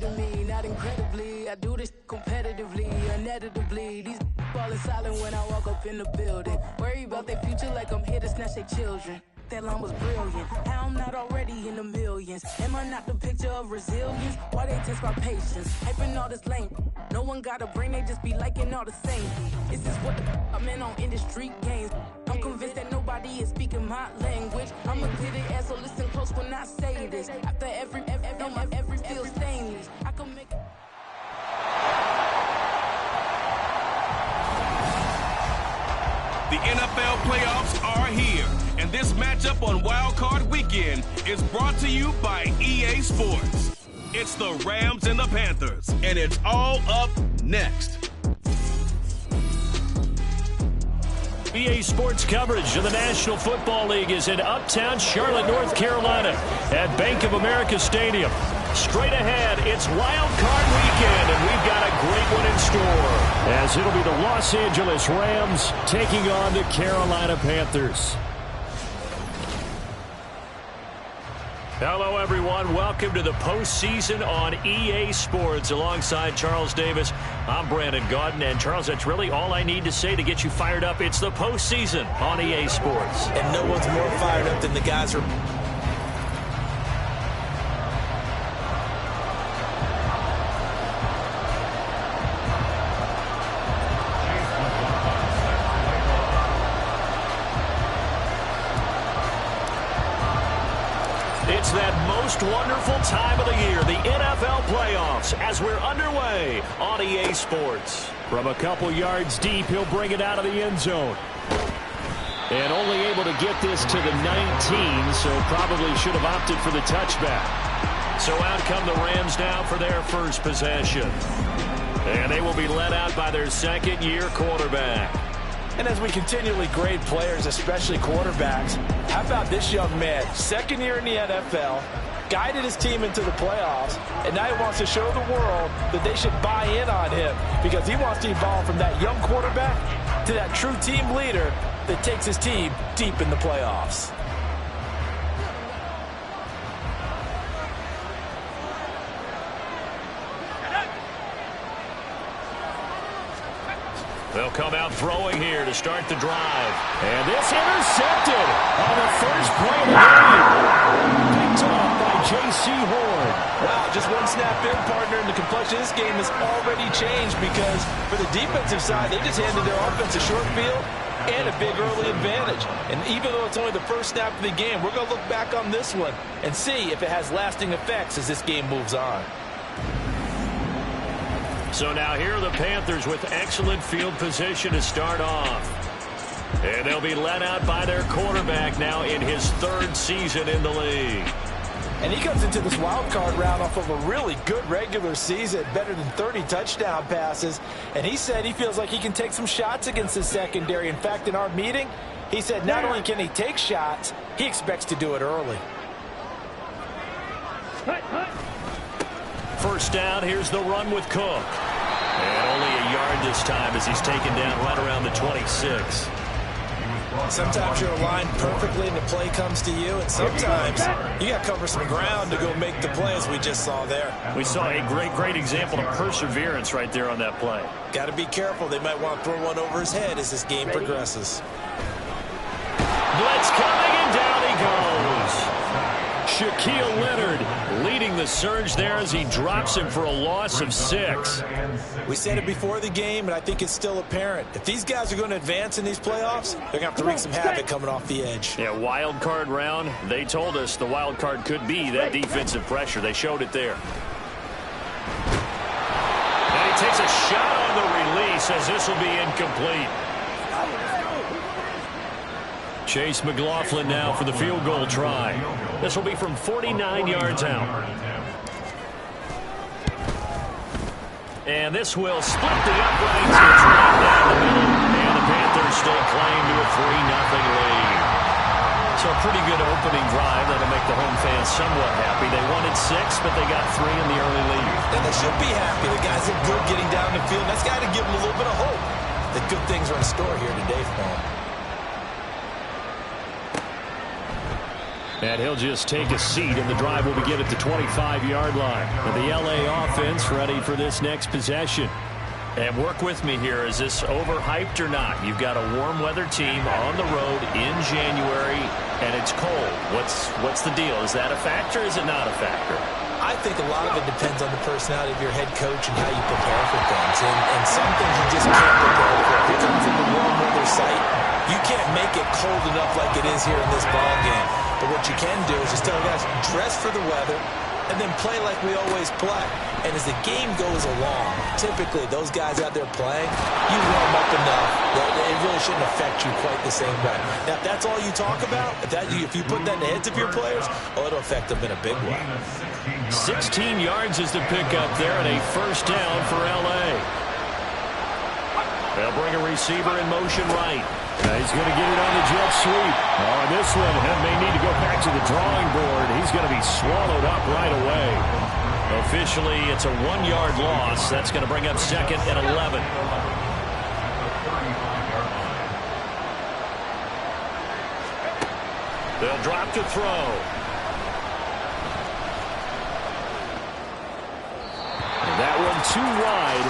to me, not incredibly. I do this competitively, uneditably. These falling silent when I walk up in the building. Worry about their future like I'm here to snatch their children. That line was brilliant. How I'm not already in the millions? Am I not the picture of resilience? Why they test my patience? Hyping all this lame. No one got a brain, they just be liking all the same. Is this what I'm in on industry games? I'm convinced that nobody is speaking my language. I'm a clear the air, so listen close when I say this. After every feel stainless, I can make. The NFL playoffs are here, and this matchup on Wild Card Weekend is brought to you by EA Sports. It's the Rams and the Panthers, and it's all up next. EA Sports coverage of the National Football League is in uptown Charlotte, North Carolina at Bank of America Stadium. Straight ahead, it's Wild Card Weekend, and we've got a great one in store, as it'll be the Los Angeles Rams taking on the Carolina Panthers. Hello, everyone. Welcome to the postseason on EA Sports. Alongside Charles Davis, I'm Brandon Gaudin. And, Charles, that's really all I need to say to get you fired up. It's the postseason on EA Sports. And no one's more fired up than the guys who are... It's that most wonderful time of the year, the NFL playoffs, as we're underway on EA Sports. From a couple yards deep, he'll bring it out of the end zone. And only able to get this to the 19, so probably should have opted for the touchback. So out come the Rams now for their first possession. And they will be led out by their second-year quarterback. And as we continually grade players, especially quarterbacks, how about this young man, second year in the NFL, guided his team into the playoffs, and now he wants to show the world that they should buy in on him because he wants to evolve from that young quarterback to that true team leader that takes his team deep in the playoffs. They'll come out throwing here to start the drive. And this intercepted on the first play of the game. Picked off by J.C. Horn. Wow, just one snap in, partner, and the complexion of this game has already changed because for the defensive side, they just handed their offense a short field and a big early advantage. And even though it's only the first snap of the game, we're going to look back on this one and see if it has lasting effects as this game moves on. So now here are the Panthers with excellent field position to start off. And they'll be led out by their quarterback now in his third season in the league. And he comes into this wild card round off of a really good regular season, better than 30 touchdown passes. And he said he feels like he can take some shots against his secondary. In fact, in our meeting, he said not only can he take shots, he expects to do it early. First down, here's the run with Cook. And only a yard this time as he's taken down right around the 26. Sometimes you're aligned perfectly and the play comes to you, and sometimes you got to cover some ground to go make the play, as we just saw there. We saw a great example of perseverance right there on that play. Got to be careful. They might want to throw one over his head as this game progresses. Blitz coming, and down he goes. Shaquille Leonard leading the surge there as he drops him for a loss of 6. We said it before the game, and I think it's still apparent. If these guys are going to advance in these playoffs, they're going to have to wreak some havoc coming off the edge. Yeah, wild card round. They told us the wild card could be that defensive pressure. They showed it there. And he takes a shot on the release as this will be incomplete. Chase McLaughlin now for the field goal try. This will be from 49 yards out. And this will split the uprights. It's right down the middle. And the Panthers still claim to a 3-0 lead. So a pretty good opening drive. That'll make the home fans somewhat happy. They wanted 6, but they got 3 in the early lead. And they should be happy. The guys look good getting down the field. That's got to give them a little bit of hope that good things are in store here today for them. And he'll just take a seat, and the drive will begin at the 25-yard line. And the LA offense ready for this next possession. And work with me here. Is this overhyped or not? You've got a warm weather team on the road in January, and it's cold. What's the deal? Is that a factor or is it not a factor? I think a lot of it depends on the personality of your head coach and how you prepare for things. And some things you just can't prepare for. If you're coming from a warm weather site, you can't make it cold enough like it is here in this ball game. But what you can do is just tell guys, dress for the weather, and then play like we always play. And as the game goes along, typically those guys out there playing, you warm up enough that it really shouldn't affect you quite the same way. Now, if that's all you talk about, if you put that in the heads of your players, it'll affect them in a big way. 16 yards is the pickup there, and a first down for L.A. They'll bring a receiver in motion right. He's going to get it on the jet sweep. Oh, this one may need to go back to the drawing board. He's going to be swallowed up right away. Officially, it's a 1-yard loss. That's going to bring up 2nd and 11. They'll drop to throw. And that one too wide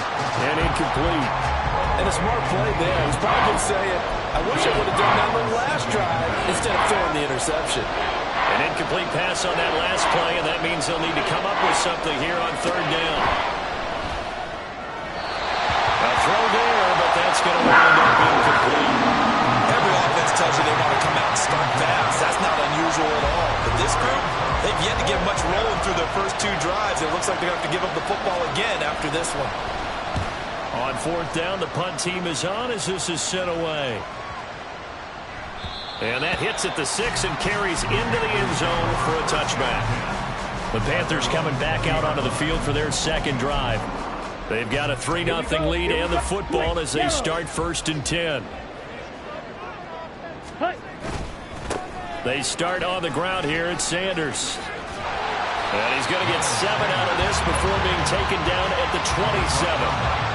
and incomplete. And a smart play there. He's probably saying, I wish I would have done that on the last drive instead of throwing the interception. An incomplete pass on that last play, and that means they'll need to come up with something here on 3rd down. A throw there, but that's going to wind up incomplete. Every offense tells you they want to come out and start fast. That's not unusual at all. But this group, they've yet to get much rolling through their first 2 drives. It looks like they're going to have to give up the football again after this one. On 4th down, the punt team is on as this is sent away. And that hits at the 6 and carries into the end zone for a touchback. The Panthers coming back out onto the field for their 2nd drive. They've got a 3-0 lead and the football as they start 1st and 10. They start on the ground here at Sanders. And he's going to get 7 out of this before being taken down at the 27.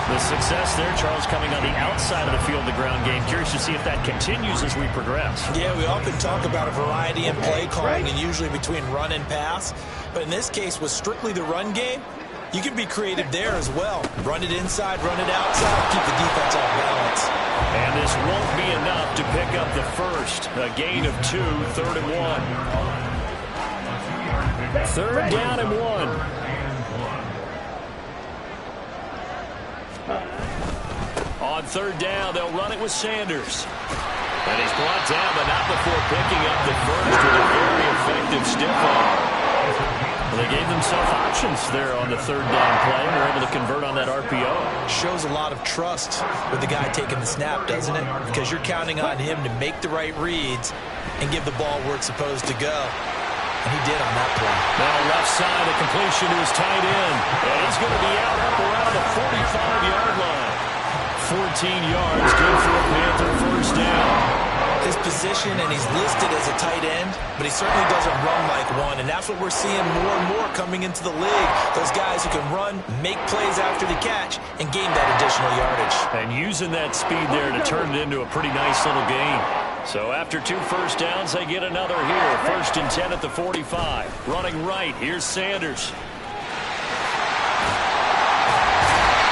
The success there, Charles, coming on the outside of the field, the ground game. Curious to see if that continues as we progress. Yeah, we often talk about a variety in play calling and usually between run and pass. But in this case, with strictly the run game, you can be creative there as well. Run it inside, run it outside, keep the defense off balance. And this won't be enough to pick up the first. A gain of 2, 3rd and 1. 3rd down and 1. On 3rd down, they'll run it with Sanders. And he's brought down, but not before picking up the first with a very effective stiff arm. Well, they gave themselves options there on the 3rd down play, and were able to convert on that RPO. Shows a lot of trust with the guy taking the snap, doesn't it? Because you're counting on him to make the right reads and give the ball where it's supposed to go. And he did on that play. Now left side, a completion to his tight end. And he's going to be out up around the 45-yard line. 14 yards, good for a Panther first down. His position, and he's listed as a tight end, but he certainly doesn't run like one, and that's what we're seeing more and more coming into the league. Those guys who can run, make plays after the catch, and gain that additional yardage. And using that speed there to turn it into a pretty nice little gain. So after 2 first downs, they get another here. 1st and 10 at the 45. Running right, here's Sanders.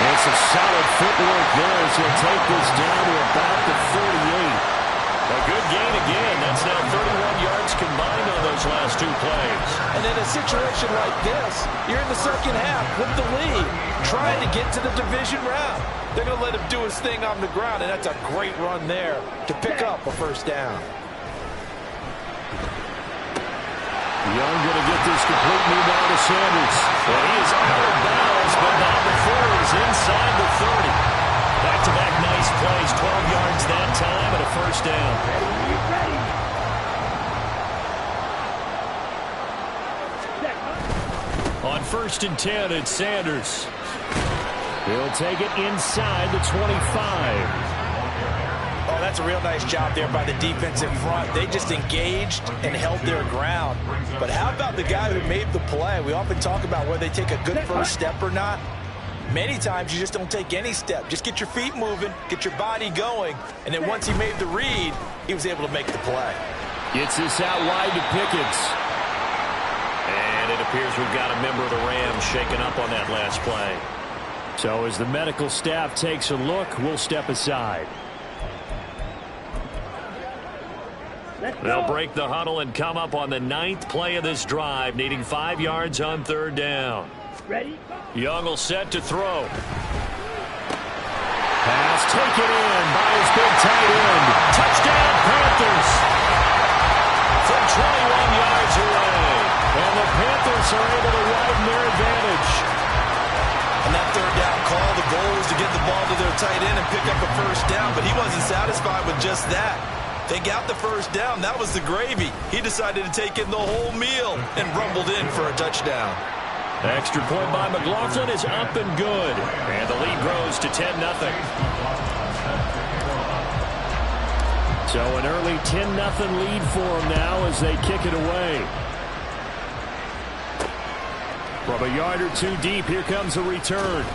It's a solid footwork there as he'll take this down to about the 38. A good gain again. That's now 31 yards combined on those last 2 plays. And in a situation like this, you're in the 2nd half with the lead, trying to get to the division round. They're going to let him do his thing on the ground, and that's a great run there to pick up a first down. Young going to get this complete new ball to Sanders. And he is out of bounds, but not before he's inside the 30. Back-to-back nice plays, 12 yards that time, and a first down. On 1st and 10, it's Sanders. He'll take it inside the 25. Oh, that's a real nice job there by the defensive front. They just engaged and held their ground. But how about the guy who made the play? We often talk about whether they take a good first step or not. Many times you just don't take any step. Just get your feet moving, get your body going, and then once he made the read, he was able to make the play. Gets this out wide to Pickens. And it appears we've got a member of the Rams shaken up on that last play. So as the medical staff takes a look, we'll step aside. They'll break the huddle and come up on the 9th play of this drive, needing 5 yards on 3rd down. Ready? Young will set to throw. Pass taken in by his big tight end. Touchdown, Panthers! From 21 yards away. And the Panthers are able to widen their advantage. And that 3rd down call, the goal was to get the ball to their tight end and pick up a 1st down, but he wasn't satisfied with just that. They got the 1st down. That was the gravy. He decided to take in the whole meal and rumbled in for a touchdown. Extra point by McLaughlin is up and good. And the lead grows to 10-0. So an early 10-0 lead for them now as they kick it away. From a yard or 2 deep, here comes a return.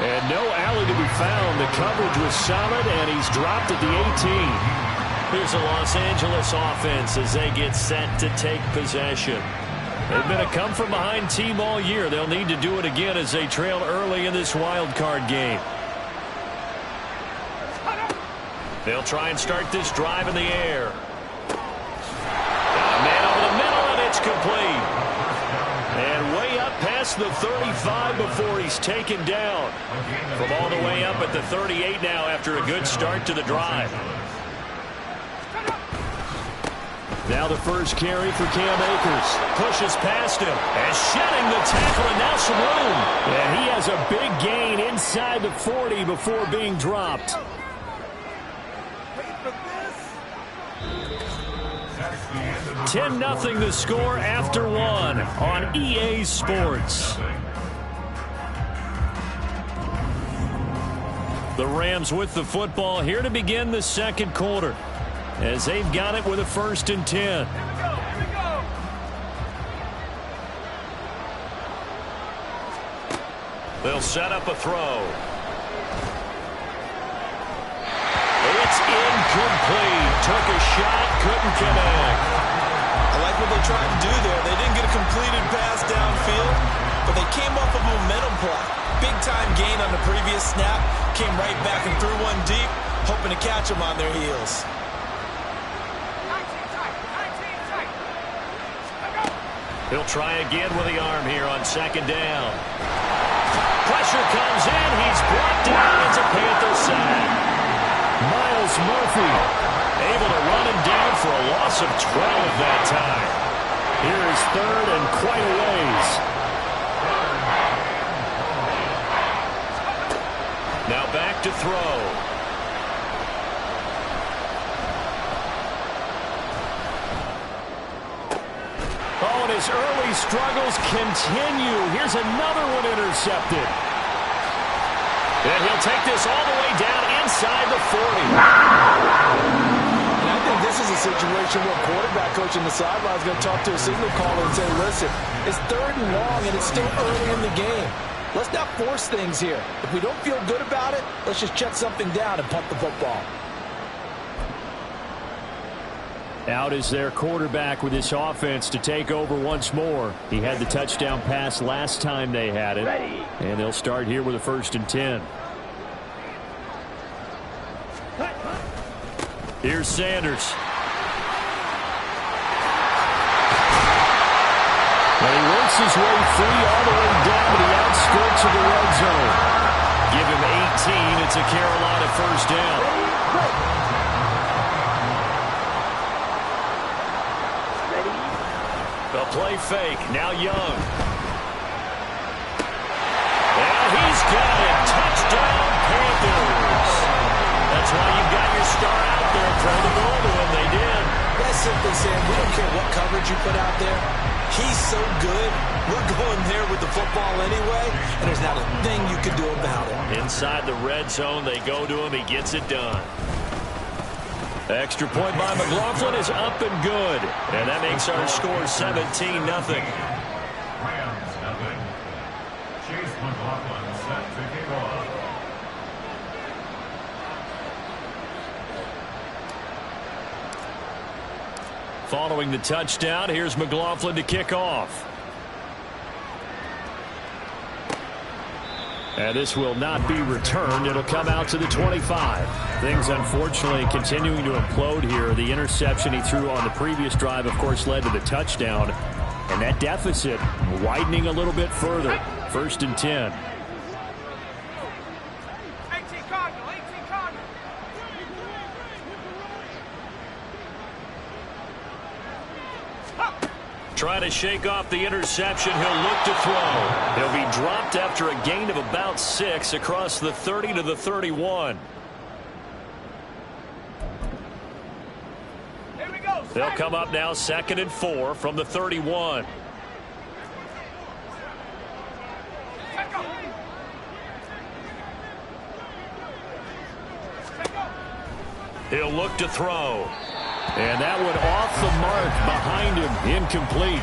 And no alley to be found. The coverage was solid, and he's dropped at the 18. Here's the Los Angeles offense as they get set to take possession. They've been a come-from-behind team all year. They'll need to do it again as they trail early in this wild card game. They'll try and start this drive in the air. Got a man over the middle, and it's complete. And way up past the 35 before he's taken down. From all the way up at the 38 now after a good start to the drive. Now the first carry for Cam Akers. Pushes past him and shedding the tackle, and now some room. And he has a big gain inside the 40 before being dropped. 10-0 the score after 1 on EA Sports. The Rams with the football here to begin the 2nd quarter, as they've got it with a 1st and 10. They'll set up a throw. It's incomplete. Took a shot, couldn't connect. I like what they tried to do there. They didn't get a completed pass downfield, but they came off a momentum play. Big-time gain on the previous snap. Came right back and threw one deep, hoping to catch them on their heels. He'll try again with the arm here on 2nd down. Pressure comes in. He's brought down. It's a Panther sack. Miles Murphy able to run him down for a loss of 12 that time. Here is 3rd and quite a ways. Now back to throw. Oh, and his early struggles continue. Here's another one intercepted. And he'll take this all the way down inside the 40. And I think this is a situation where quarterback coach in the sideline is going to talk to a signal caller and say, listen, it's 3rd and long and it's still early in the game. Let's not force things here. If we don't feel good about it, let's just check something down and punt the football. Out is their quarterback with this offense to take over once more. He had the touchdown pass last time they had it. And they'll start here with a 1st and 10. Here's Sanders. And he works his way free all the way down to the outskirts of the red zone. Give him 18. It's a Carolina 1st down. The play fake. Now Young. And he's got it. Touchdown, Panthers. That's why you've got your star out there. Throw the ball to him. They did. That's simply saying we don't care what coverage you put out there. He's so good. We're going there with the football anyway, and there's not a thing you can do about it. Inside the red zone, they go to him. He gets it done. Extra point by McLaughlin is up and good. And that makes our score 17-0. Chase McLaughlin set to kick off. Following the touchdown, here's McLaughlin to kick off. And this will not be returned. It'll come out to the 25. Things, unfortunately, continuing to implode here. The interception he threw on the previous drive, of course, led to the touchdown. And that deficit widening a little bit further. 1st and 10. Trying to shake off the interception. He'll look to throw. He'll be dropped after a gain of about 6 across the 30 to the 31. They'll come up now 2nd and 4 from the 31. He'll look to throw. And that one off the mark behind him, incomplete.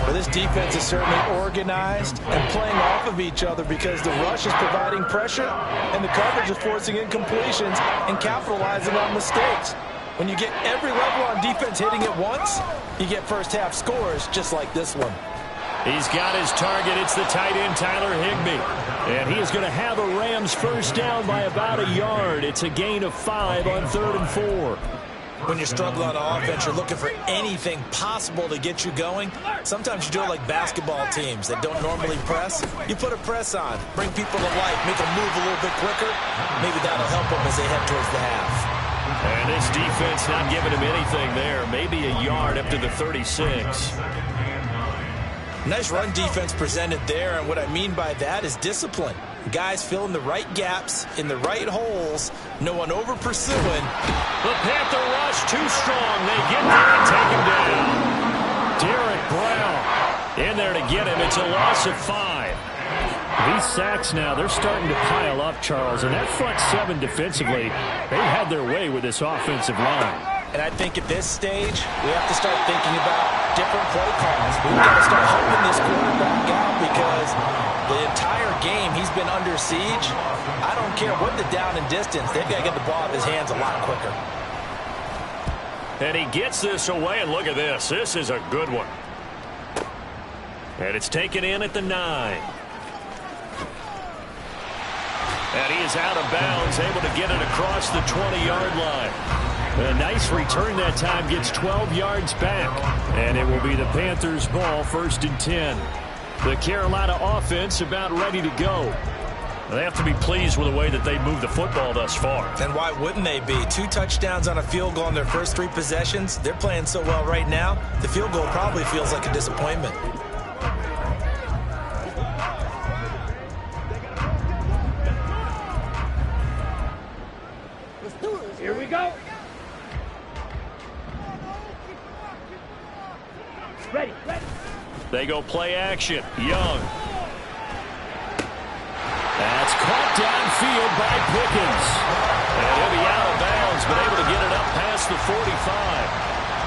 Well, this defense is certainly organized and playing off of each other because the rush is providing pressure and the coverage is forcing incompletions and capitalizing on mistakes. When you get every level on defense hitting it once, you get first-half scores just like this one. He's got his target. It's the tight end, Tyler Higbee. And he is going to have a Rams first down by about a yard. It's a gain of 5 on 3rd and 4. When you're struggling on offense, you're looking for anything possible to get you going. Sometimes you do it like basketball teams that don't normally press. You put a press on, bring people to life, make them move a little bit quicker. Maybe that'll help them as they head towards the half. And this defense not giving him anything there. Maybe a yard up to the 36. Nice run defense presented there, and what I mean by that is discipline. Guys filling the right gaps in the right holes, no one over pursuing. The Panther rush too strong. They get there and take him down. Derek Brown in there to get him. It's a loss of 5. These sacks now, they're starting to pile up, Charles, and that front 7 defensively, they've had their way with this offensive line. And I think at this stage, we have to start thinking about different play calls. We've got to start helping this quarterback out because the entire game he's been under siege. I don't care what the down and distance, they've got to get the ball out of his hands a lot quicker. And he gets this away, and look at this. This is a good one. And it's taken in at the 9. And he is out of bounds, able to get it across the 20-yard line. A nice return that time, gets 12 yards back. And it will be the Panthers' ball, 1st and 10. The Carolina offense about ready to go. They have to be pleased with the way that they moved the football thus far. And why wouldn't they be? 2 touchdowns on a field goal in their first 3 possessions. They're playing so well right now, the field goal probably feels like a disappointment. Here we go. Ready. They go play action. Young. That's caught downfield by Pickens. And he'll be out of bounds, but able to get it up past the 45.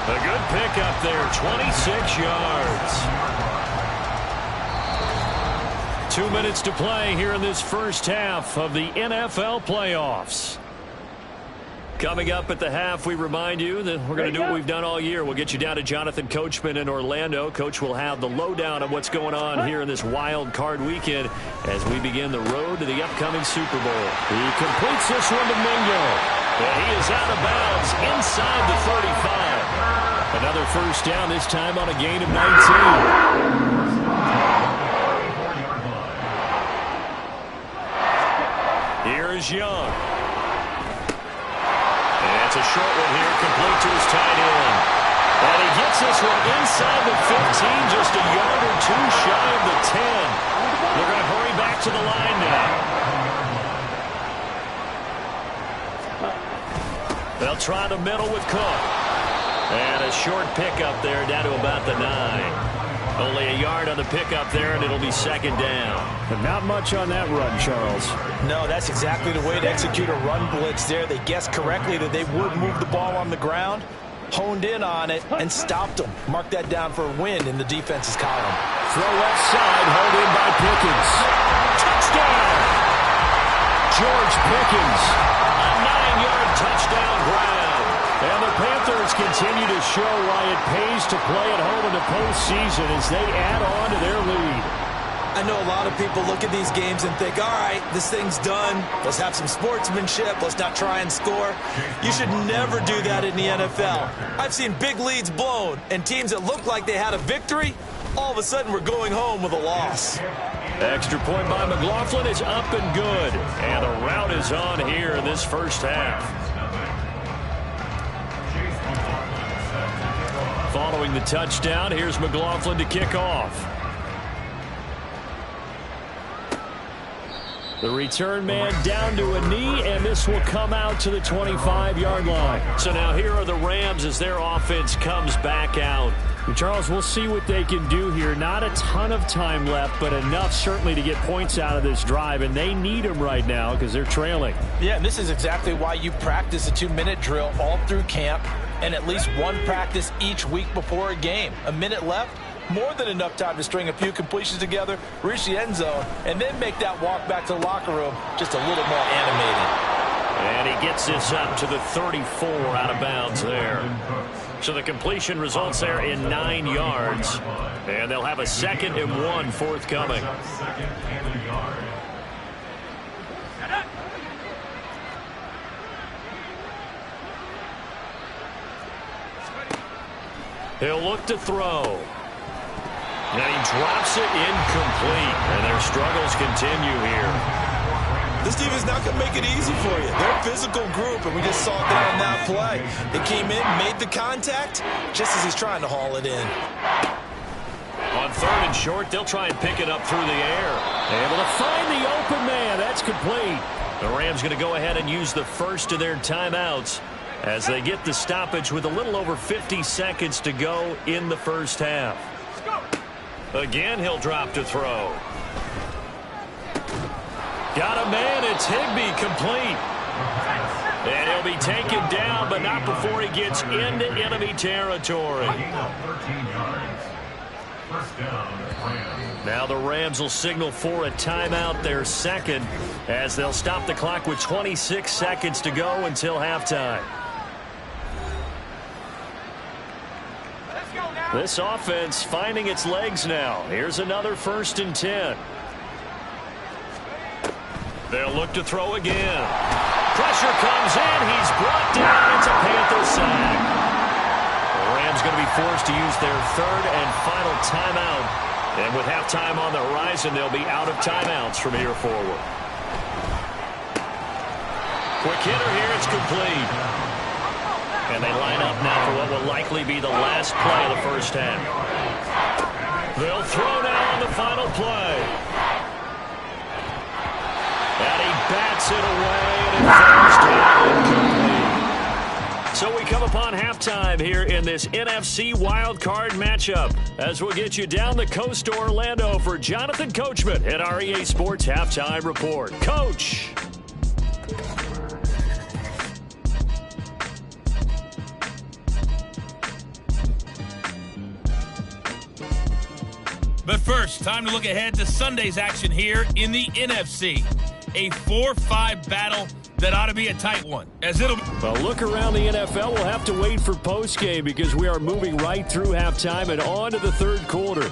A good pickup there, 26 yards. 2 minutes to play here in this first half of the NFL playoffs. Coming up at the half, we remind you that we're going to do what we've done all year. We'll get you down to Jonathan Coachman in Orlando. Coach will have the lowdown on what's going on here in this wild card weekend as we begin the road to the upcoming Super Bowl. He completes this one to Mingo. And he is out of bounds inside the 35. Another first down, this time on a gain of 19. Here's Young. It's a short one here, complete to his tight end. And he gets this one inside the 15, just a yard or 2 shy of the 10. They're going to hurry back to the line now. They'll try the middle with Cook. And a short pickup there down to about the 9. Only a yard on the pickup there, and it'll be 2nd down. But not much on that run, Charles. No, that's exactly the way to execute a run blitz there. They guessed correctly that they would move the ball on the ground, honed in on it, and stopped them. Mark that down for a win in the defense's column. Throw left side, held in by Pickens. Touchdown! George Pickens. A 9-yard touchdown grab. And the Panthers continue to show why it pays to play at home in the postseason as they add on to their lead. I know a lot of people look at these games and think, all right, this thing's done. Let's have some sportsmanship. Let's not try and score. You should never do that in the NFL. I've seen big leads blown, and teams that looked like they had a victory, all of a sudden we're going home with a loss. Extra point by McLaughlin is up and good. And the rout is on here in this first half. Following the touchdown, here's McLaughlin to kick off. The return man down to a knee, and this will come out to the 25-yard line. So now here are the Rams as their offense comes back out. Charles, we'll see what they can do here. Not a ton of time left, but enough certainly to get points out of this drive, and they need them right now because they're trailing. Yeah, and this is exactly why you practice a 2-minute drill all through camp and at least one practice each week before a game. A minute left, more than enough time to string a few completions together, reach the end zone, and then make that walk back to the locker room just a little more animated. And he gets this up to the 34 out of bounds there. So the completion results there in 9 yards. And they'll have a 2nd and 1 forthcoming. He'll look to throw. And he drops it incomplete. And their struggles continue here. This team is not going to make it easy for you. They're a physical group, and we just saw it there on that play. They came in, made the contact, just as he's trying to haul it in. On 3rd and short, they'll try and pick it up through the air. Able to find the open man. That's complete. The Rams going to go ahead and use the first of their timeouts as they get the stoppage with a little over 50 seconds to go in the first half. Again, he'll drop to throw. Got a man. It's Higbee, complete. And he'll be taken down, but not before he gets into enemy territory. Now the Rams will signal for a timeout, their 2nd, as they'll stop the clock with 26 seconds to go until halftime. This offense finding its legs now. Here's another 1st and 10. They'll look to throw again. Pressure comes in. He's brought down. It's a Panther sack. The Rams going to be forced to use their 3rd and final timeout. And with halftime on the horizon, they'll be out of timeouts from here forward. Quick hitter here. It's complete. And they line up now for what will likely be the last play of the first half. They'll throw now on the final play. And he bats it away, and it falls down incomplete. So we come upon halftime here in this NFC wildcard matchup as we'll get you down the coast to Orlando for Jonathan Coachman at our EA Sports Halftime Report. Coach. But first, time to look ahead to Sunday's action here in the NFC. A 4-5 battle that ought to be a tight one. Well, look around the NFL. We'll have to wait for postgame because we are moving right through halftime and on to the 3rd quarter.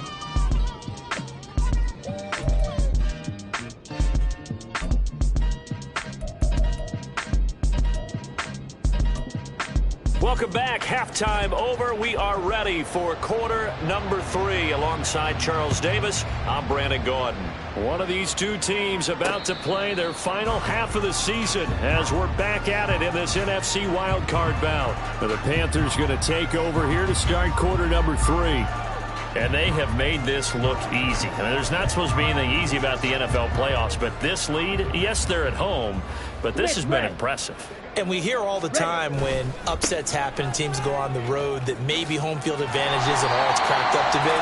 Welcome back. Halftime over. We are ready for quarter number 3. Alongside Charles Davis, I'm Brandon Gordon. One of these two teams about to play their final half of the season as we're back at it in this NFC wildcard bout. The Panthers going to take over here to start quarter number 3. And they have made this look easy. I mean, there's not supposed to be anything easy about the NFL playoffs, but this lead, yes, they're at home, but this has been impressive. And we hear all the time when upsets happen, teams go on the road, that maybe home field advantage isn't all it's cracked up to be.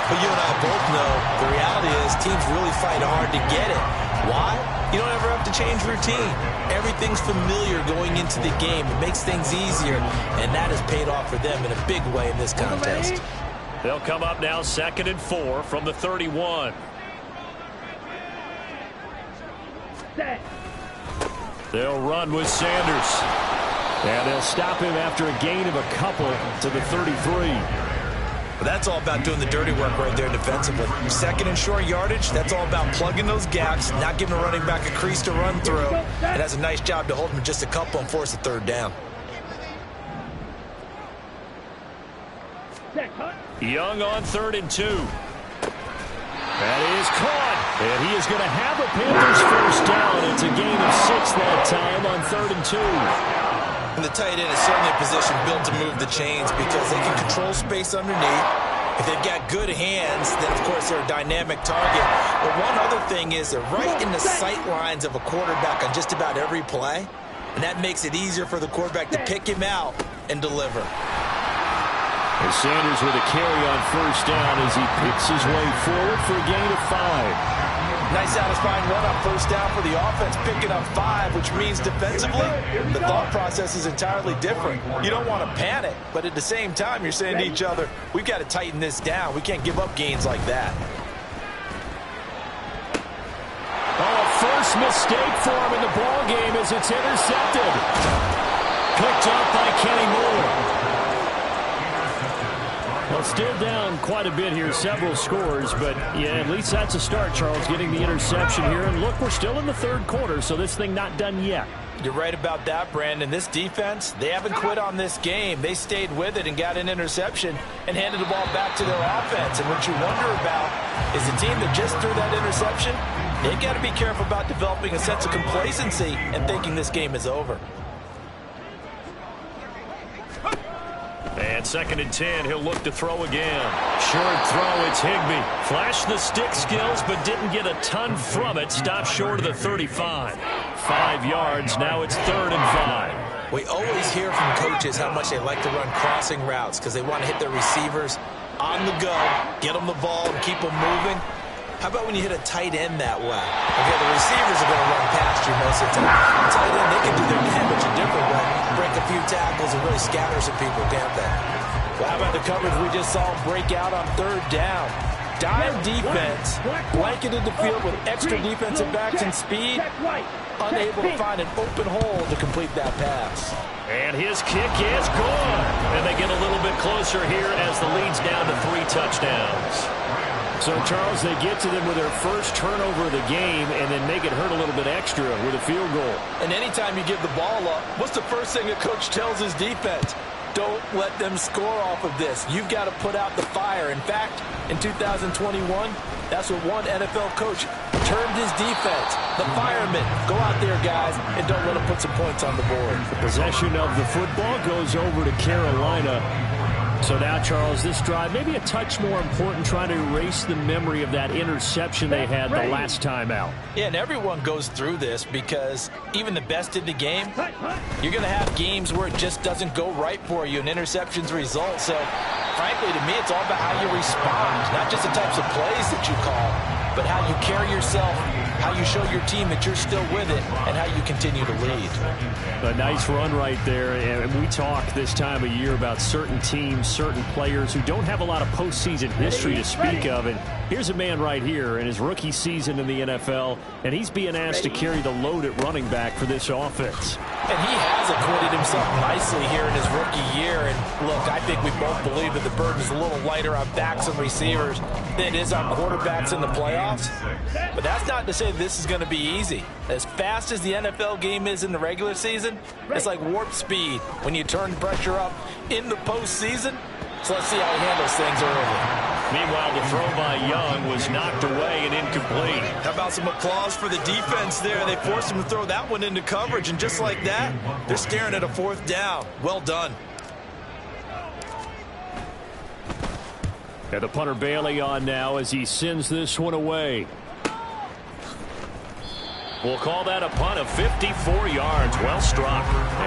But you and I both know the reality is teams really fight hard to get it. Why? You don't ever have to change routine. Everything's familiar going into the game. It makes things easier, and that has paid off for them in a big way in this contest. They'll come up now 2nd and 4 from the 31. They'll run with Sanders. And they'll stop him after a gain of a couple to the 33. But that's all about doing the dirty work right there defensively. Second and short yardage, that's all about plugging those gaps, not giving a running back a crease to run through. And that's a nice job to hold him just a couple and force a third down. Young on 3rd and 2. That is caught. And he is going to have a Panthers first down. It's a gain of 6 that time on 3rd and 2. And the tight end is certainly a position built to move the chains because they can control space underneath. If they've got good hands, then of course they're a dynamic target. But one other thing is they're right in the sight lines of a quarterback on just about every play. And that makes it easier for the quarterback to pick him out and deliver. And Sanders with a carry on first down as he picks his way forward for a gain of 5. Nice satisfying run on first down for the offense, picking up 5, which means defensively, the thought process is entirely different. You don't want to panic, but at the same time, you're saying to each other, we've got to tighten this down. We can't give up gains like that. Oh, a first mistake for him in the ball game as it's intercepted. Picked up by Kenny Moore. Well, still down quite a bit here, several scores, but yeah, at least that's a start, Charles, getting the interception here. And look, we're still in the 3rd quarter, so this thing not done yet. You're right about that, Brandon. This defense, they haven't quit on this game. They stayed with it and got an interception and handed the ball back to their offense. And what you wonder about is the team that just threw that interception, they got to be careful about developing a sense of complacency and thinking this game is over. And 2nd and 10, he'll look to throw again. Short throw, it's Higbee. Flashed the stick skills, but didn't get a ton from it. Stopped short of the 35. 5 yards, now it's 3rd and 5. We always hear from coaches how much they like to run crossing routes because they want to hit their receivers on the go, get them the ball, and keep them moving. How about when you hit a tight end that way? Okay, the receivers are going to run past you most of the time. Tight end, they can do their damage a different way. Break a few tackles and really scatter some people, can't they? Well, how about the coverage we just saw them break out on 3rd down? Dire defense, blanketed the field with extra defensive backs and speed, unable to find an open hole to complete that pass. And his kick is good. And they get a little bit closer here as the lead's down to 3 touchdowns. So, Charles, they get to them with their first turnover of the game and then make it hurt a little bit extra with a field goal. And anytime you give the ball up, what's the first thing a coach tells his defense? Don't let them score off of this. You've got to put out the fire. In fact, in 2021, that's what one NFL coach termed his defense. The firemen. Go out there, guys, and don't let them put some points on the board. The possession of the football goes over to Carolina. So now, Charles, this drive maybe a touch more important, trying to erase the memory of that interception they had the last time out. Yeah, and everyone goes through this because even the best in the game, you're going to have games where it just doesn't go right for you and interceptions result. So, frankly, to me, it's all about how you respond, not just the types of plays that you call, but how you carry yourself, how you show your team that you're still with it, and how you continue to lead. A nice run right there, and we talk this time of year about certain teams, certain players who don't have a lot of postseason history to speak of, and here's a man right here in his rookie season in the NFL, and he's being asked to carry the load at running back for this offense. And he has acquitted himself nicely here in his rookie year. And look, I think we both believe that the burden is a little lighter on backs and receivers than it is on quarterbacks in the playoffs. But that's not to say this is going to be easy. As fast as the NFL game is in the regular season, it's like warp speed when you turn pressure up in the postseason. So let's see how he handles things early. Meanwhile, the throw by Young was knocked away and incomplete. How about some applause for the defense there? They forced him to throw that one into coverage, and just like that, they're staring at a 4th down. Well done. And the punter Bailey on now as he sends this one away. We'll call that a punt of 54 yards. Well struck.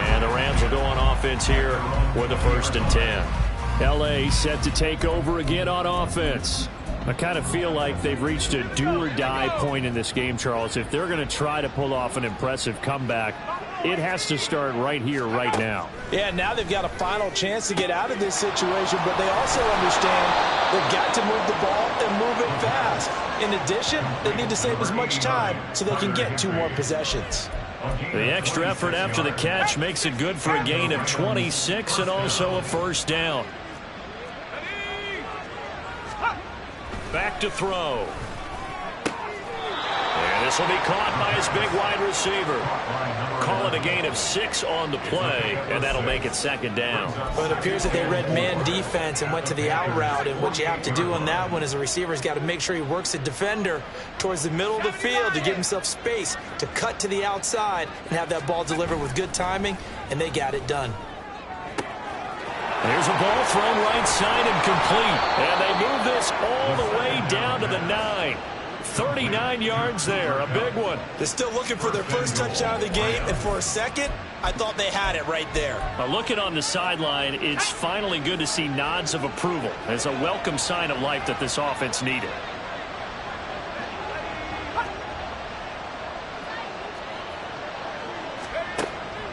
And the Rams will go on offense here with the 1st and 10. L.A. set to take over again on offense. I kind of feel like they've reached a do-or-die point in this game, Charles. If they're going to try to pull off an impressive comeback, it has to start right here, right now. Yeah, now they've got a final chance to get out of this situation, but they also understand they've got to move the ball and move it fast. In addition, they need to save as much time so they can get 2 more possessions. The extra effort after the catch makes it good for a gain of 26 and also a first down. Back to throw. And this will be caught by his big wide receiver. Call it a gain of 6 on the play, and that'll make it second down. Well, it appears that they read man defense and went to the out route, and what you have to do on that one is the receiver's got to make sure he works the defender towards the middle of the field to give himself space to cut to the outside and have that ball delivered with good timing, and they got it done. Here's a ball thrown right side and complete, and they move this all the way down to the 9. 39 yards there, a big one. They're still looking for their first touchdown of the game, and for a second, I thought they had it right there. Looking on the sideline, it's finally good to see nods of approval. It's a welcome sign of life that this offense needed.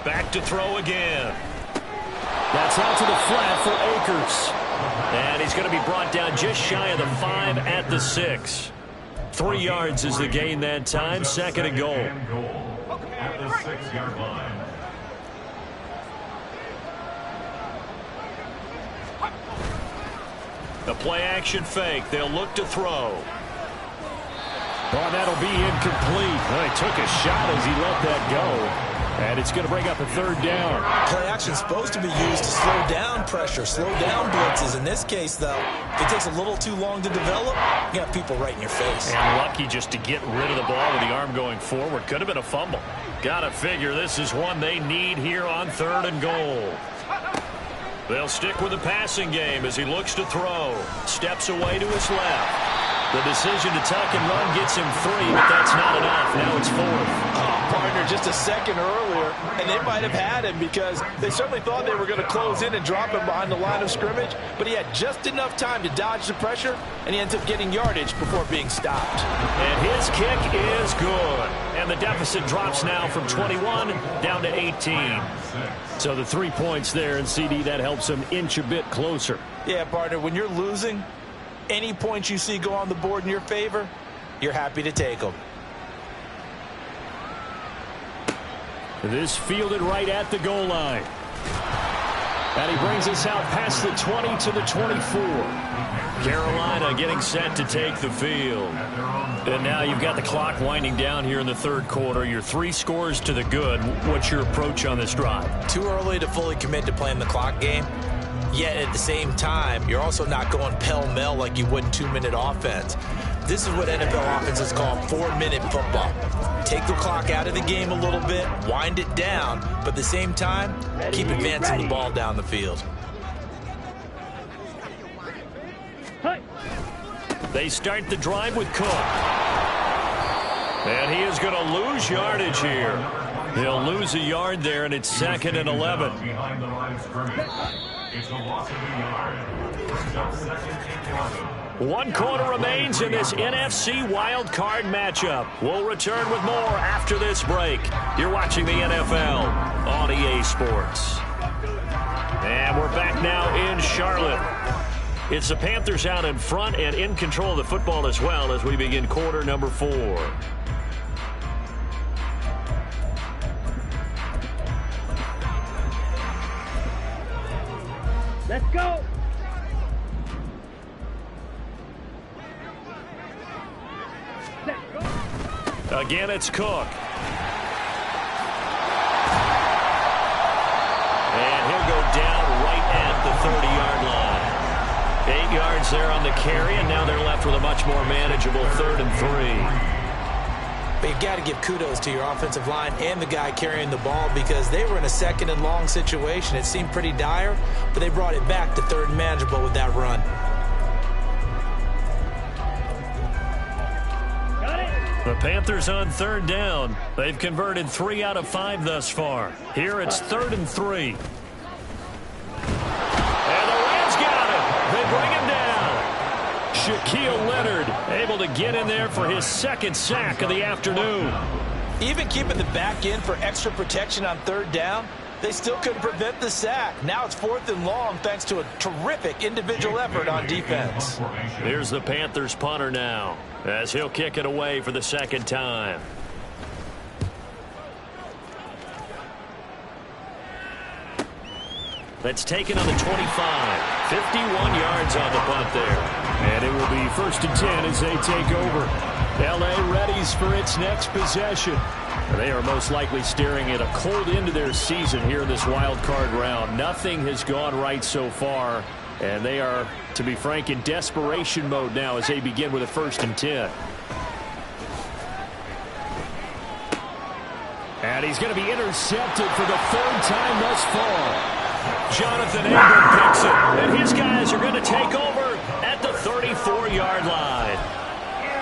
Back to throw again. That's out to the flat for Akers. And he's going to be brought down just shy of the 5 at the 6. 3 yards is the gain that time. Second and goal. At the 6-yard line. The play action fake. They'll look to throw. Oh, that'll be incomplete. Well, he took a shot as he let that go. And it's going to bring up a third down. Play action's supposed to be used to slow down pressure, slow down blitzes. In this case, though, if it takes a little too long to develop, you got people right in your face. And lucky just to get rid of the ball with the arm going forward. Could have been a fumble. Got to figure this is one they need here on third and goal. They'll stick with the passing game as he looks to throw. Steps away to his left. The decision to tuck and run gets him 3, but that's not enough. Now it's 4th. Partner, just a second earlier, and they might have had him because they certainly thought they were going to close in and drop him behind the line of scrimmage, but he had just enough time to dodge the pressure, and he ends up getting yardage before being stopped. And his kick is good. And the deficit drops now from 21 down to 18. So the 3 points there, and CD, that helps him inch a bit closer. Yeah, partner, when you're losing, any points you see go on the board in your favor, you're happy to take them. This fielded right at the goal line. And he brings us out past the 20 to the 24. Carolina getting set to take the field. And now you've got the clock winding down here in the third quarter. Your 3 scores to the good. What's your approach on this drive? Too early to fully commit to playing the clock game. Yet at the same time, you're also not going pell-mell like you would in 2-minute offense. This is what NFL offenses call 4-minute football. Take the clock out of the game a little bit, wind it down, but at the same time, keep advancing the ball down the field. They start the drive with Cook. And he is going to lose yardage here. He'll lose a yard there, and it's 2nd and 11. Behind the line of scrimmage. It's a loss of a yard. First up, 2nd and 11. 1 quarter remains in this NFC wild card matchup. We'll return with more after this break. You're watching the NFL on EA Sports. And we're back now in Charlotte. It's the Panthers out in front and in control of the football as well as we begin quarter number 4. Let's go. Again, it's Cook. And he'll go down right at the 30-yard line. 8 yards there on the carry, and now they're left with a much more manageable 3rd and 3. But you've got to give kudos to your offensive line and the guy carrying the ball because they were in a 2nd and long situation. It seemed pretty dire, but they brought it back to 3rd and manageable with that run. The Panthers on 3rd down. They've converted 3 out of 5 thus far. Here it's 3rd and 3. And the Rams got him. They bring him down. Shaquille Leonard able to get in there for his 2nd sack of the afternoon. Even keeping the back end for extra protection on 3rd down, they still couldn't prevent the sack. Now it's 4th and long thanks to a terrific individual effort on defense. Here's the Panthers punter now as he'll kick it away for the 2nd time. that's taken on the 25. 51 yards on the punt there. And it will be 1st and 10 as they take over. L.A. readies for its next possession. They are most likely staring at a cold end to their season here in this wild card round. Nothing has gone right so far, and they are, to be frank, in desperation mode now as they begin with a 1st and 10. And he's going to be intercepted for the 3rd time thus far. Jonathan Abram picks it, and his guys are going to take over at the 34-yard line.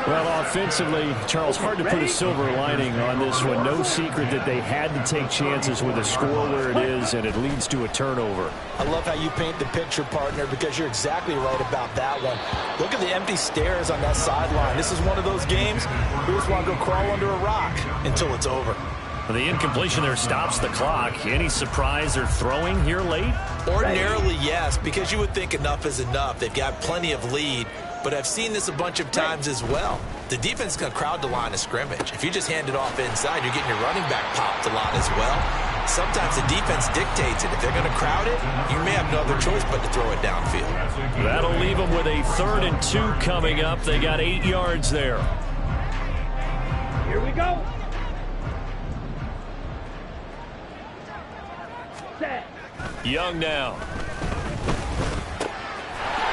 Well, offensively, Charles, hard to put a silver lining on this one. No secret that they had to take chances with a score where it is, and it leads to a turnover. I love how you paint the picture, partner, because you're exactly right about that one. Look at the empty stares on that sideline. This is one of those games we just want to go crawl under a rock until it's over. The incompletion there stops the clock. Any surprise they're throwing here late? Ordinarily, yes, because you would think enough is enough. They've got plenty of lead. But I've seen this a bunch of times as well. The defense is going to crowd the line of scrimmage. If you just hand it off inside, you're getting your running back popped a lot as well. Sometimes the defense dictates it. If they're going to crowd it, you may have no other choice but to throw it downfield. That'll leave them with a 3rd and 2 coming up. They got 8 yards there. Here we go. Set. Young now.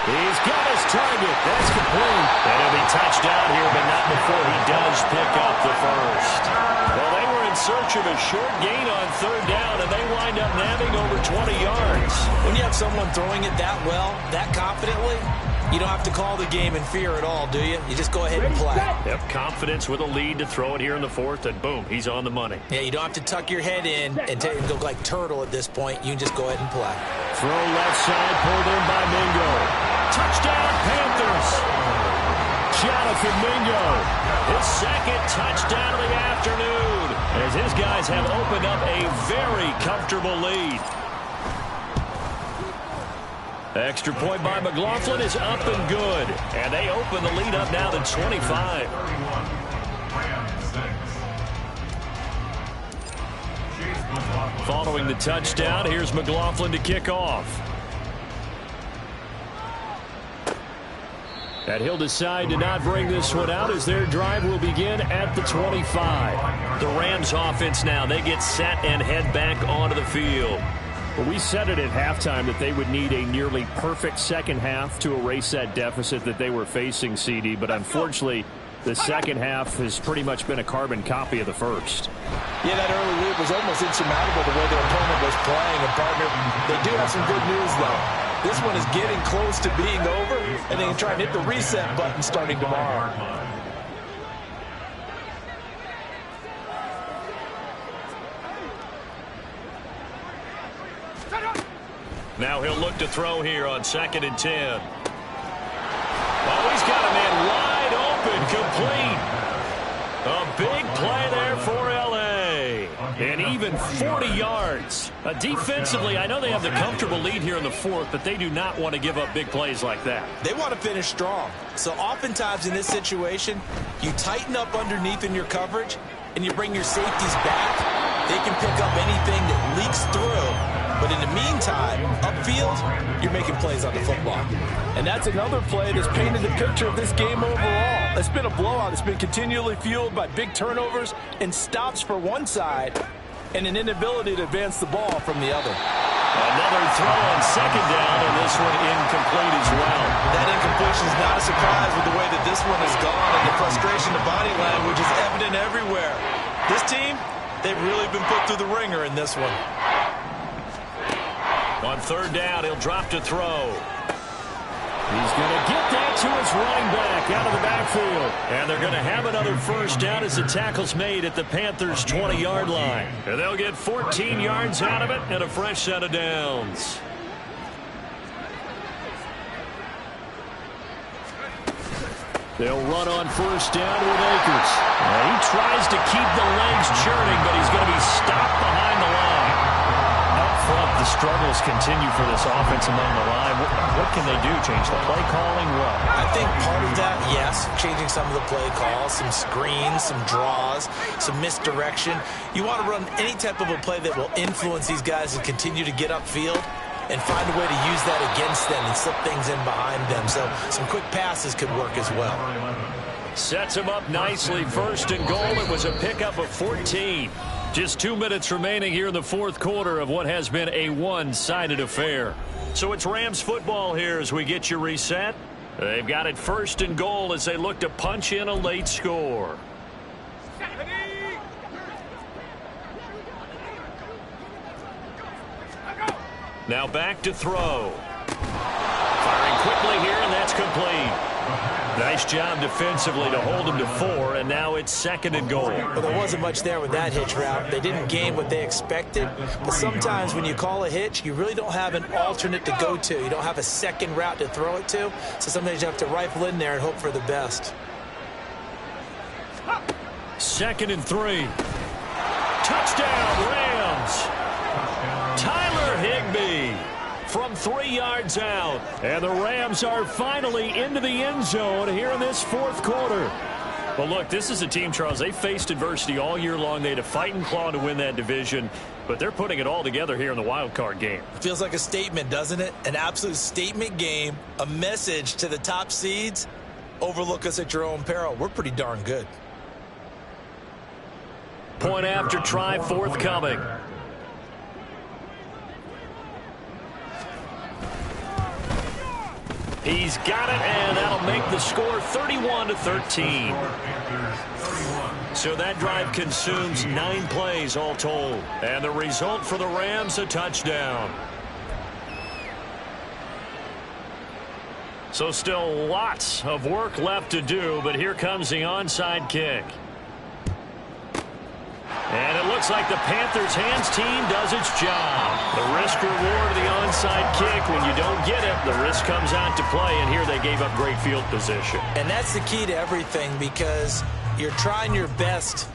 He's got his target. That's complete. And he'll be touched down here, but not before he does pick up the first. Well, they were in search of a short gain on 3rd down, and they wind up nabbing over 20 yards. When you have someone throwing it that well, that confidently, you don't have to call the game in fear at all, do you? You just go ahead and play. Yep, confidence with a lead to throw it here in the 4th, and boom, he's on the money. Yeah, you don't have to tuck your head in and go like turtle at this point. You can just go ahead and play. Throw left side, pulled in by Mingo. Touchdown, Panthers. Jonathan Mingo, his 2nd touchdown of the afternoon, as his guys have opened up a very comfortable lead. Extra point by McLaughlin is up and good, and they open the lead up now to 25. Following the touchdown, here's McLaughlin to kick off. And he'll decide to not bring this one out as their drive will begin at the 25. The Rams offense now, they get set and head back onto the field. Well, we said it at halftime that they would need a nearly perfect second half to erase that deficit that they were facing, CD, but unfortunately, the second half has pretty much been a carbon copy of the first. Yeah, that early lead was almost insurmountable the way their opponent was playing. And, partner, they do have some good news, though. This one is getting close to being over, and they can try and hit the reset button starting tomorrow. Now he'll look to throw here on 2nd and 10. Oh, he's got a man wide open, complete. A big play there for L.A. And even 40 yards. Defensively, I know they have the comfortable lead here in the 4th, but they do not want to give up big plays like that. They want to finish strong. So oftentimes in this situation, you tighten up underneath in your coverage, and you bring your safeties back. They can pick up anything that leaks through. But in the meantime, upfield, you're making plays on the football. And that's another play that's painted the picture of this game overall. It's been a blowout. It's been continually fueled by big turnovers and stops for one side and an inability to advance the ball from the other. Another throw on 2nd down, and this one incomplete as well. That incompletion is not a surprise with the way that this one has gone, and the frustration, the body language is evident everywhere. This team, they've really been put through the ringer in this one. On 3rd down, he'll drop to throw. He's going to get that to his running back out of the backfield. And they're going to have another 1st down as the tackle's made at the Panthers' 20-yard line. And they'll get 14 yards out of it and a fresh set of downs. They'll run on 1st down with Akers. He tries to keep the legs churning, but he's going to be stopped behind the line. Up front, the struggles continue for this offense along the line. What can they do? Change the play calling? What? I think part of that, yes, changing some of the play calls, some screens, some draws, some misdirection. You want to run any type of a play that will influence these guys and continue to get upfield. and find a way to use that against them and slip things in behind them. So some quick passes could work as well. Sets him up nicely. First and goal. It was a pickup of 14. Just 2 minutes remaining here in the fourth quarter of what has been a one-sided affair. So it's Rams football here as we get you reset. They've got it first and goal as they look to punch in a late score. Now back to throw. Firing quickly here, and that's complete. Nice job defensively to hold him to 4, and now it's second and goal. Well, there wasn't much there with that hitch route. They didn't gain what they expected, but sometimes when you call a hitch, you really don't have an alternate to go to. You don't have a second route to throw it to, so sometimes you have to rifle in there and hope for the best. Second and 3. Touchdown, Rams. Tyler Higbee from 3 yards out. And the Rams are finally into the end zone here in this fourth quarter. Well, look, this is a team, Charles, they faced adversity all year long. They had to fight and claw to win that division, but they're putting it all together here in the wild card game. Feels like a statement, doesn't it? An absolute statement game, a message to the top seeds. Overlook us at your own peril. We're pretty darn good. Point after try forthcoming. He's got it, and that'll make the score 31-13. So that drive consumes 9 plays all told. And the result for the Rams, a touchdown. So still lots of work left to do, but here comes the onside kick. And it looks like the Panthers' hands team does its job. The risk-reward of the onside kick, when you don't get it, the risk comes out to play, and here they gave up great field position. And that's the key to everything, because you're trying your best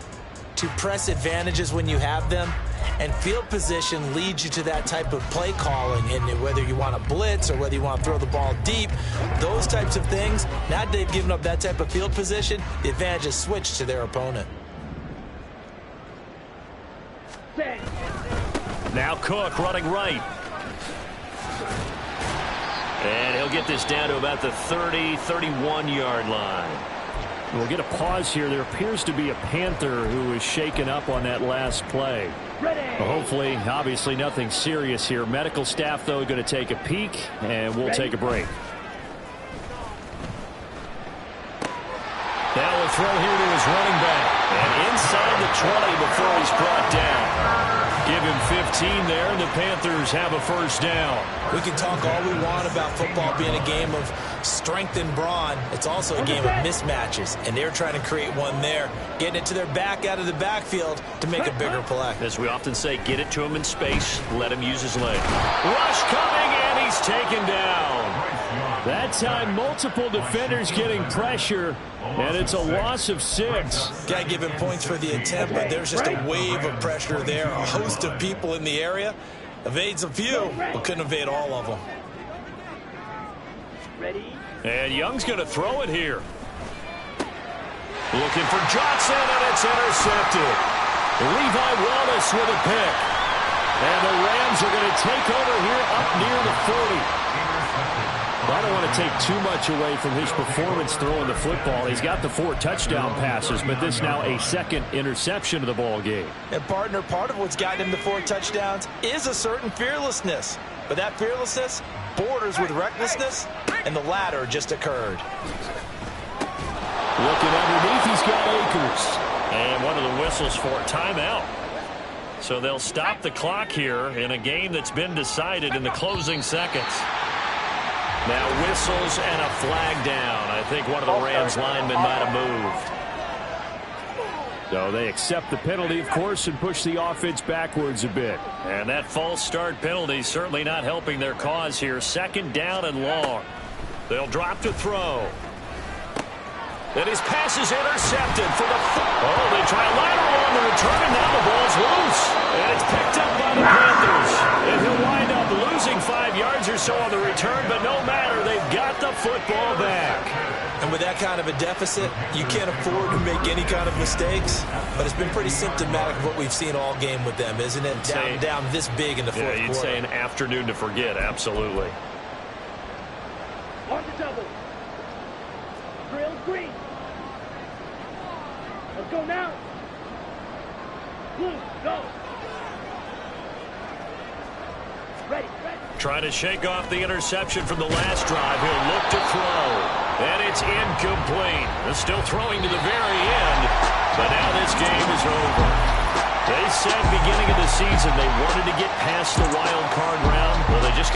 to press advantages when you have them, and field position leads you to that type of play calling. And whether you want to blitz or whether you want to throw the ball deep, those types of things, now that they've given up that type of field position, the advantage is switched to their opponent. Now Cook running right. And he'll get this down to about the 30, 31-yard line. We'll get a pause here. There appears to be a Panther who is shaken up on that last play. Well, hopefully, obviously nothing serious here. Medical staff, though, going to take a peek, and we'll take a break. Now a throw here to his running back. And inside the 20 before he's brought down. Give him 15 there, and the Panthers have a first down. We can talk all we want about football being a game of strength and brawn. It's also a game of mismatches, and they're trying to create one there, getting it to their back out of the backfield to make a bigger play. As we often say, get it to him in space, let him use his leg. Rush coming, and he's taken down. That time, multiple defenders getting pressure, and it's a loss of 6. Got to give him points for the attempt, but there's just a wave of pressure there. A host of people in the area. Evades a few, but couldn't evade all of them. And Young's going to throw it here. Looking for Johnson, and it's intercepted. Levi Wallace with a pick. And the Rams are going to take over here up near the 40. I don't want to take too much away from his performance throwing the football. He's got the 4 touchdown passes, but this now a second interception of the ball game. And partner, part of what's gotten him the 4 touchdowns is a certain fearlessness. But that fearlessness borders with recklessness, and the latter just occurred. Looking underneath, he's got Akers. And one of the whistles for a timeout. So they'll stop the clock here in a game that's been decided in the closing seconds. Now whistles and a flag down. I think one of the Rams linemen might have moved. So they accept the penalty, of course, and push the offense backwards a bit. And that false start penalty certainly not helping their cause here. Second down and long. They'll drop to throw. And his pass is intercepted for the... Oh, they try a lateral on the return, and now the ball's loose. And it's picked up by the Panthers. And he'll wind up losing 5 yards or so on the return, but no matter, they've got the football back. And And with that kind of a deficit, you can't afford to make any kind of mistakes. But it's been pretty symptomatic of what we've seen all game with them, isn't it? Down this big in the fourth quarter. You'd say an afternoon to forget, absolutely. On the double. Drill green. Let's go now. Blue, go. Ready. Trying to shake off the interception from the last drive. He'll look to throw. And it's incomplete. They're still throwing to the very end. But now this game is over. They said beginning of the season they wanted to get past the wild card round. Well, they just